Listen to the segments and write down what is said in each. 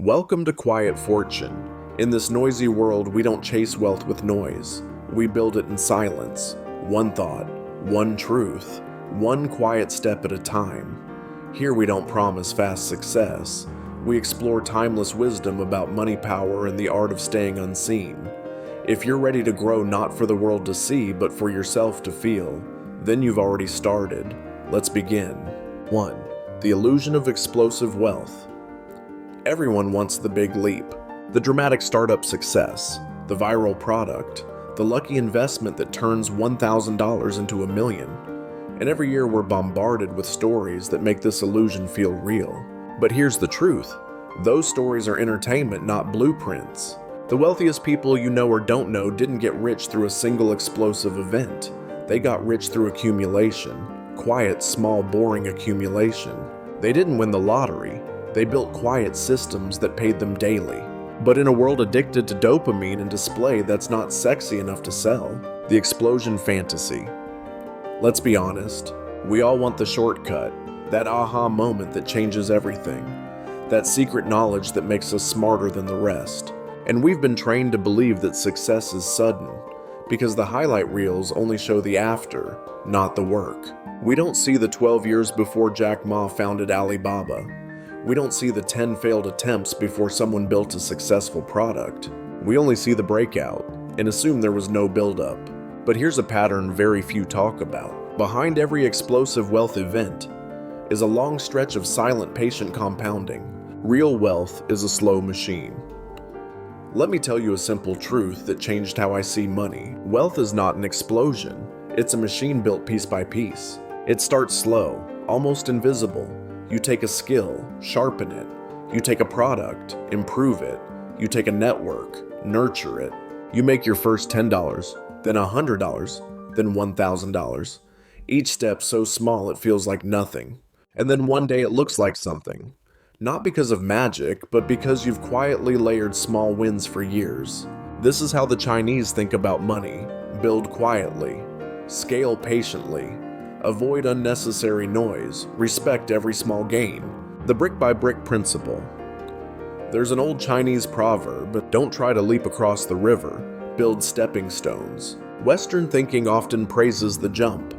Welcome to Quiet Fortune. In this noisy world, we don't chase wealth with noise. We build it in silence. One thought, one truth, one quiet step at a time. Here we don't promise fast success. We explore timeless wisdom about money power and the art of staying unseen. If you're ready to grow not for the world to see, but for yourself to feel, then you've already started. Let's begin. 1. The illusion of explosive wealth. Everyone wants the big leap, the dramatic startup success, the viral product, the lucky investment that turns $1,000 into $1 million. And every year we're bombarded with stories that make this illusion feel real. But here's the truth. Those stories are entertainment, not blueprints. The wealthiest people you know or don't know didn't get rich through a single explosive event. They got rich through accumulation. Quiet, small, boring accumulation. They didn't win the lottery. They built quiet systems that paid them daily. But in a world addicted to dopamine and display that's not sexy enough to sell, the explosion fantasy. Let's be honest, we all want the shortcut, that aha moment that changes everything, that secret knowledge that makes us smarter than the rest. And we've been trained to believe that success is sudden, because the highlight reels only show the after, not the work. We don't see the 12 years before Jack Ma founded Alibaba. We don't see the 10 failed attempts before someone built a successful product. We only see the breakout and assume there was no buildup. But here's a pattern very few talk about. Behind every explosive wealth event is a long stretch of silent, patient compounding. Real wealth is a slow machine. Let me tell you a simple truth that changed how I see money. Wealth is not an explosion. It's a machine built piece by piece. It starts slow, almost invisible. You take a skill, sharpen it. You take a product, improve it. You take a network, nurture it. You make your first $10, then $100, then $1,000. Each step so small it feels like nothing. And then one day it looks like something. Not because of magic, but because you've quietly layered small wins for years. This is how the Chinese think about money. Build quietly. Scale patiently. Avoid unnecessary noise. Respect every small gain. The brick-by-brick principle. There's an old Chinese proverb, don't try to leap across the river. Build stepping stones. Western thinking often praises the jump.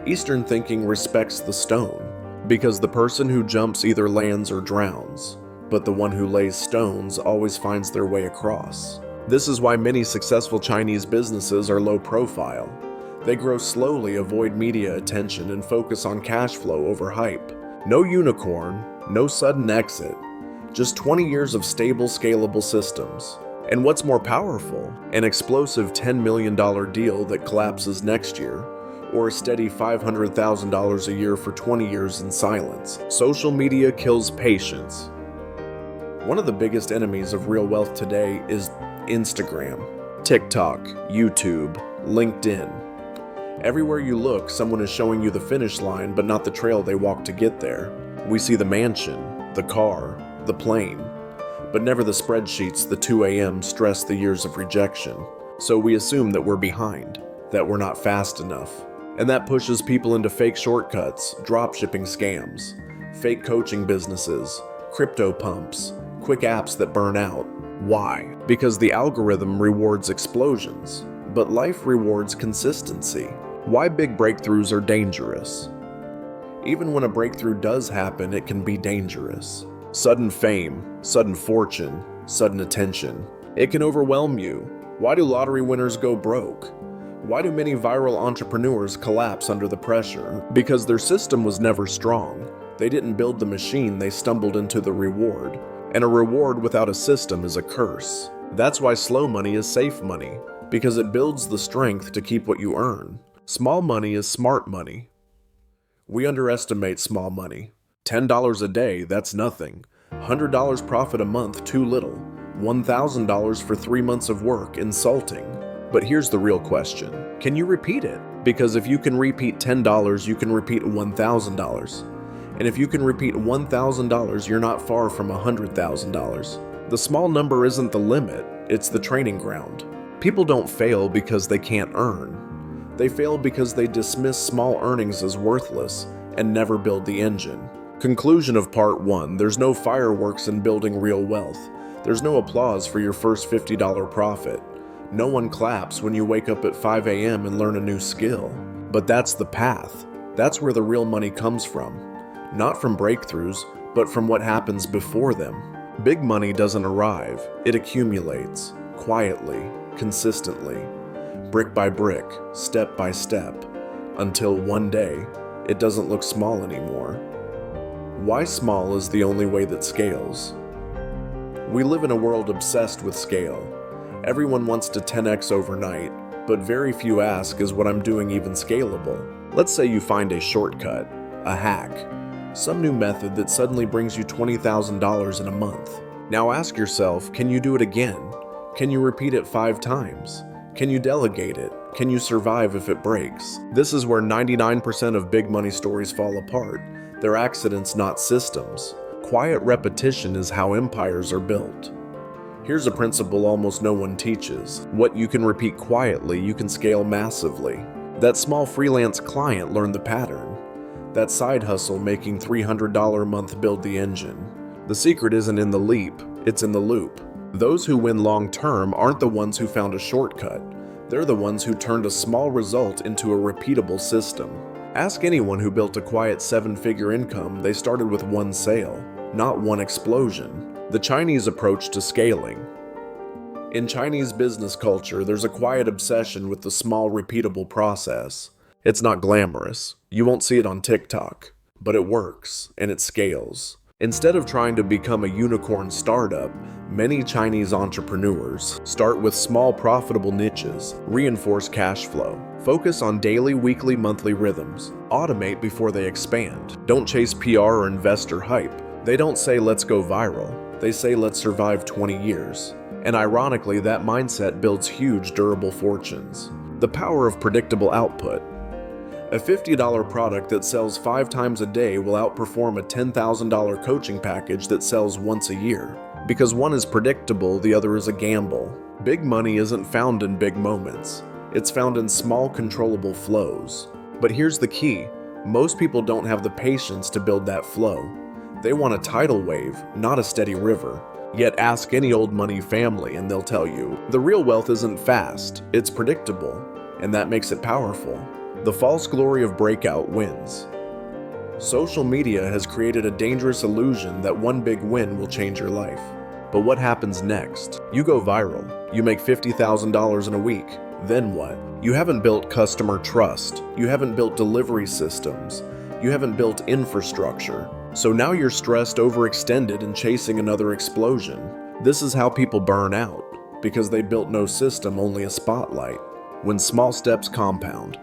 Eastern thinking respects the stone. Because the person who jumps either lands or drowns. But the one who lays stones always finds their way across. This is why many successful Chinese businesses are low profile. They grow slowly, avoid media attention, and focus on cash flow over hype. No unicorn, no sudden exit. Just 20 years of stable, scalable systems. And what's more powerful? An explosive $10 million deal that collapses next year, or a steady $500,000 a year for 20 years in silence. Social media kills patience. One of the biggest enemies of real wealth today is Instagram, TikTok, YouTube, LinkedIn. Everywhere you look, someone is showing you the finish line, but not the trail they walked to get there. We see the mansion, the car, the plane, but never the spreadsheets the 2 a.m. stress the years of rejection. So we assume that we're behind, that we're not fast enough. And that pushes people into fake shortcuts, dropshipping scams, fake coaching businesses, crypto pumps, quick apps that burn out. Why? Because the algorithm rewards explosions, but life rewards consistency. Why big breakthroughs are dangerous. Even when a breakthrough does happen, it can be dangerous. Sudden fame, sudden fortune, sudden attention. It can overwhelm you. Why do lottery winners go broke? Why do many viral entrepreneurs collapse under the pressure? Because their system was never strong. They didn't build the machine, they stumbled into the reward. And a reward without a system is a curse. That's why slow money is safe money, because it builds the strength to keep what you earn. Small money is smart money. We underestimate small money. $10 a day, that's nothing. $100 profit a month, too little. $1,000 for 3 months of work, insulting. But here's the real question. Can you repeat it? Because if you can repeat $10, you can repeat $1,000. And if you can repeat $1,000, you're not far from $100,000. The small number isn't the limit, it's the training ground. People don't fail because they can't earn. They fail because they dismiss small earnings as worthless and never build the engine. Conclusion of part 1. There's no fireworks in building real wealth. There's no applause for your first $50 profit. No one claps when you wake up at 5 a.m. and learn a new skill. But that's the path. That's where the real money comes from. Not from breakthroughs, but from what happens before them. Big money doesn't arrive. It accumulates. Quietly, consistently. Brick by brick, step by step. Until one day, it doesn't look small anymore. Why small is the only way that scales? We live in a world obsessed with scale. Everyone wants to 10x overnight, but very few ask, is what I'm doing even scalable? Let's say you find a shortcut, a hack, some new method that suddenly brings you $20,000 in a month. Now ask yourself, can you do it again? Can you repeat it 5 times? Can you delegate it? Can you survive if it breaks? This is where 99% of big money stories fall apart. They're accidents, not systems. Quiet repetition is how empires are built. Here's a principle almost no one teaches. What you can repeat quietly, you can scale massively. That small freelance client learned the pattern. That side hustle making $300 a month built the engine. The secret isn't in the leap, it's in the loop. Those who win long term aren't the ones who found a shortcut. They're the ones who turned a small result into a repeatable system. Ask anyone who built a quiet 7-figure income. They started with one sale, not one explosion. The Chinese approach to scaling. In Chinese business culture, there's a quiet obsession with the small, repeatable process. It's not glamorous. You won't see it on TikTok, but it works, and it scales. Instead of trying to become a unicorn startup, many Chinese entrepreneurs start with small, profitable niches, reinforce cash flow, focus on daily, weekly, monthly rhythms, automate before they expand. Don't chase PR or investor hype. They don't say, let's go viral. They say, let's survive 20 years. And ironically, that mindset builds huge, durable fortunes. The power of predictable output. A $50 product that sells 5 times a day will outperform a $10,000 coaching package that sells once a year. Because one is predictable, the other is a gamble. Big money isn't found in big moments. It's found in small, controllable flows. But here's the key. Most people don't have the patience to build that flow. They want a tidal wave, not a steady river. Yet ask any old money family and they'll tell you, the real wealth isn't fast, it's predictable, and that makes it powerful. The false glory of breakout wins. Social media has created a dangerous illusion that one big win will change your life. But what happens next? You go viral. You make $50,000 in a week. Then what? You haven't built customer trust. You haven't built delivery systems. You haven't built infrastructure. So now you're stressed, overextended, and chasing another explosion. This is how people burn out, because they built no system, only a spotlight. When small steps compound.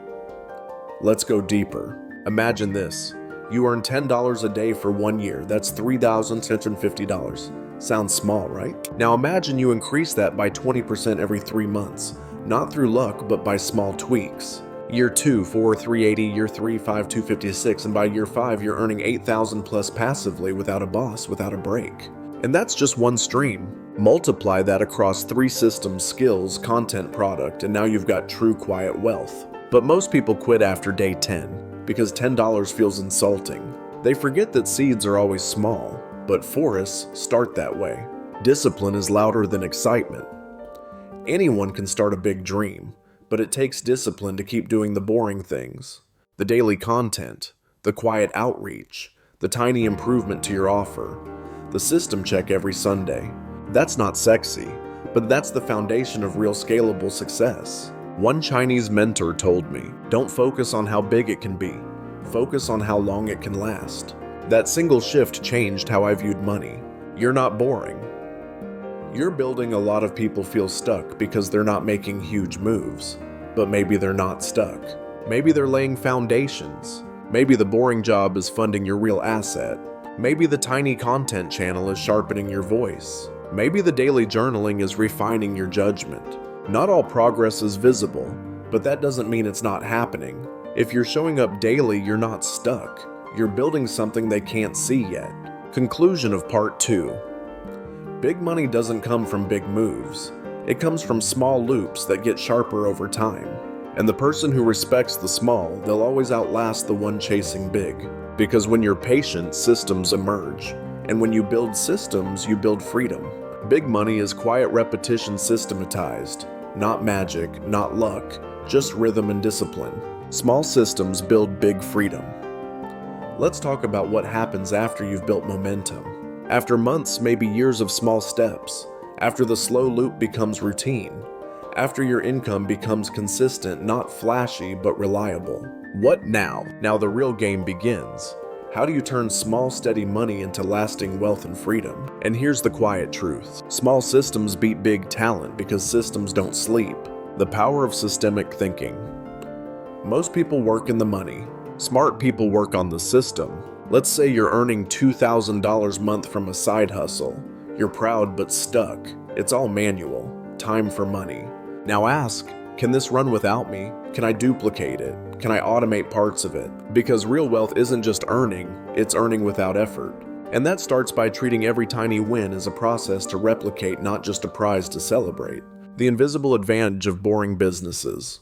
Let's go deeper. Imagine this. You earn $10 a day for 1 year. That's $3,650. Sounds small, right? Now imagine you increase that by 20% every 3 months. Not through luck, but by small tweaks. Year 2, 4, 380, year 3, 5, 256, and by year 5, you're earning $8,000 plus passively without a boss, without a break. And that's just one stream. Multiply that across 3 systems, skills, content, product, and now you've got true quiet wealth. But most people quit after day 10, because $10 feels insulting. They forget that seeds are always small, but forests start that way. Discipline is louder than excitement. Anyone can start a big dream, but it takes discipline to keep doing the boring things. The daily content, the quiet outreach, the tiny improvement to your offer, the system check every Sunday. That's not sexy, but that's the foundation of real scalable success. One Chinese mentor told me, don't focus on how big it can be, focus on how long it can last. That single shift changed how I viewed money. You're not boring. You're building. A lot of people feel stuck because they're not making huge moves. But maybe they're not stuck. Maybe they're laying foundations. Maybe the boring job is funding your real asset. Maybe the tiny content channel is sharpening your voice. Maybe the daily journaling is refining your judgment. Not all progress is visible, but that doesn't mean it's not happening. If you're showing up daily, you're not stuck. You're building something they can't see yet. Conclusion of part 2. Big money doesn't come from big moves. It comes from small loops that get sharper over time. And the person who respects the small, they'll always outlast the one chasing big. Because when you're patient, systems emerge. And when you build systems, you build freedom. Big money is quiet repetition systematized. Not magic, not luck, just rhythm and discipline. Small systems build big freedom. Let's talk about what happens after you've built momentum. After months, maybe years of small steps. After the slow loop becomes routine. After your income becomes consistent, not flashy, but reliable. What now? Now the real game begins. How do you turn small, steady money into lasting wealth and freedom? And here's the quiet truth. Small systems beat big talent because systems don't sleep. The power of systemic thinking. Most people work in the money. Smart people work on the system. Let's say you're earning $2,000 a month from a side hustle. You're proud but stuck. It's all manual. Time for money. Now ask, can this run without me? Can I duplicate it? Can I automate parts of it? Because real wealth isn't just earning, it's earning without effort. And that starts by treating every tiny win as a process to replicate, not just a prize to celebrate. The invisible advantage of boring businesses.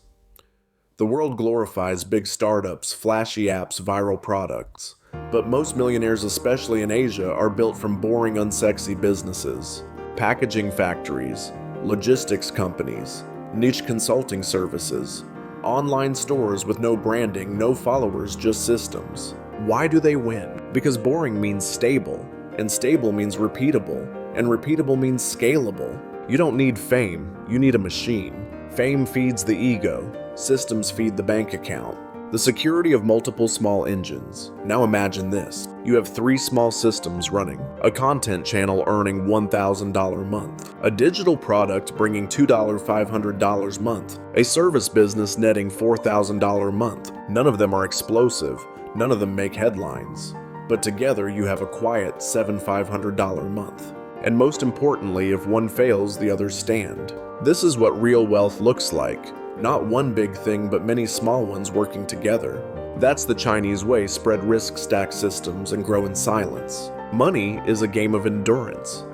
The world glorifies big startups, flashy apps, viral products. But most millionaires, especially in Asia, are built from boring, unsexy businesses. Packaging factories, logistics companies, niche consulting services, online stores with no branding, no followers, just systems. Why do they win? Because boring means stable, and stable means repeatable, and repeatable means scalable. You don't need fame, you need a machine. Fame feeds the ego, systems feed the bank account. The security of multiple small engines. Now imagine this. You have 3 small systems running. A content channel earning $1,000 a month. A digital product bringing $2,500 a month. A service business netting $4,000 a month. None of them are explosive. None of them make headlines. But together you have a quiet $7,500 a month. And most importantly, if one fails, the others stand. This is what real wealth looks like. Not one big thing, but many small ones working together. That's the Chinese way: spread risk, stack systems, and grow in silence. Money is a game of endurance.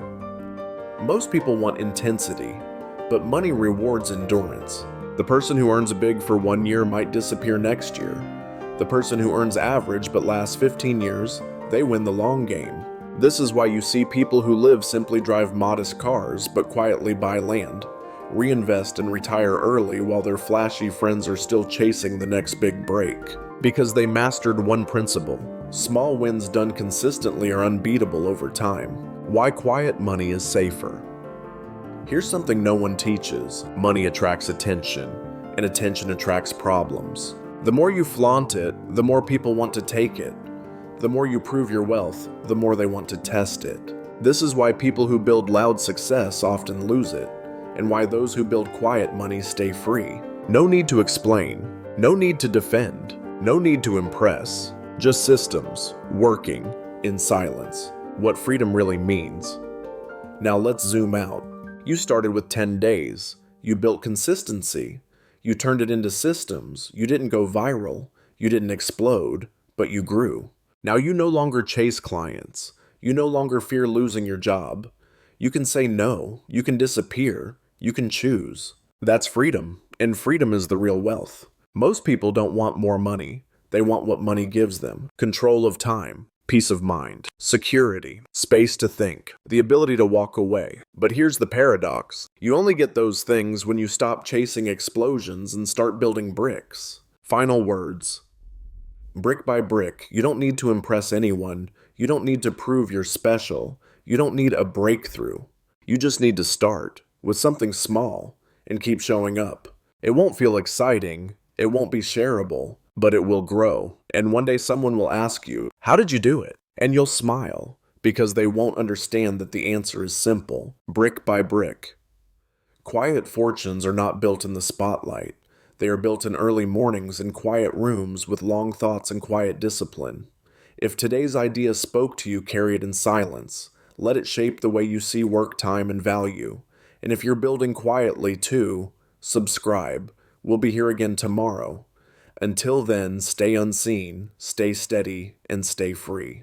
Most people want intensity, but money rewards endurance. The person who earns big for 1 year might disappear next year. The person who earns average but lasts 15 years, they win the long game. This is why you see people who live simply drive modest cars but quietly buy land, reinvest and retire early while their flashy friends are still chasing the next big break. Because they mastered one principle: small wins done consistently are unbeatable over time. Why quiet money is safer. Here's something no one teaches. Money attracts attention, and attention attracts problems. The more you flaunt it, the more people want to take it. The more you prove your wealth, the more they want to test it. This is why people who build loud success often lose it, and why those who build quiet money stay free. No need to explain, no need to defend, no need to impress. Just systems, working, in silence. What freedom really means. Now let's zoom out. You started with 10 days. You built consistency. You turned it into systems. You didn't go viral. You didn't explode, but you grew. Now you no longer chase clients. You no longer fear losing your job. You can say no. You can disappear. You can choose. That's freedom, and freedom is the real wealth. Most people don't want more money. They want what money gives them. Control of time, peace of mind, security, space to think, the ability to walk away. But here's the paradox. You only get those things when you stop chasing explosions and start building bricks. Final words. Brick by brick, you don't need to impress anyone. You don't need to prove you're special. You don't need a breakthrough. You just need to start with something small and keep showing up. It won't feel exciting. It won't be shareable, but it will grow. And one day someone will ask you, how did you do it? And you'll smile because they won't understand that the answer is simple: brick by brick. Quiet fortunes are not built in the spotlight. They are built in early mornings in quiet rooms with long thoughts and quiet discipline. If today's idea spoke to you, carry it in silence. Let it shape the way you see work, time, and value. And if you're building quietly too, subscribe. We'll be here again tomorrow. Until then, stay unseen, stay steady, and stay free.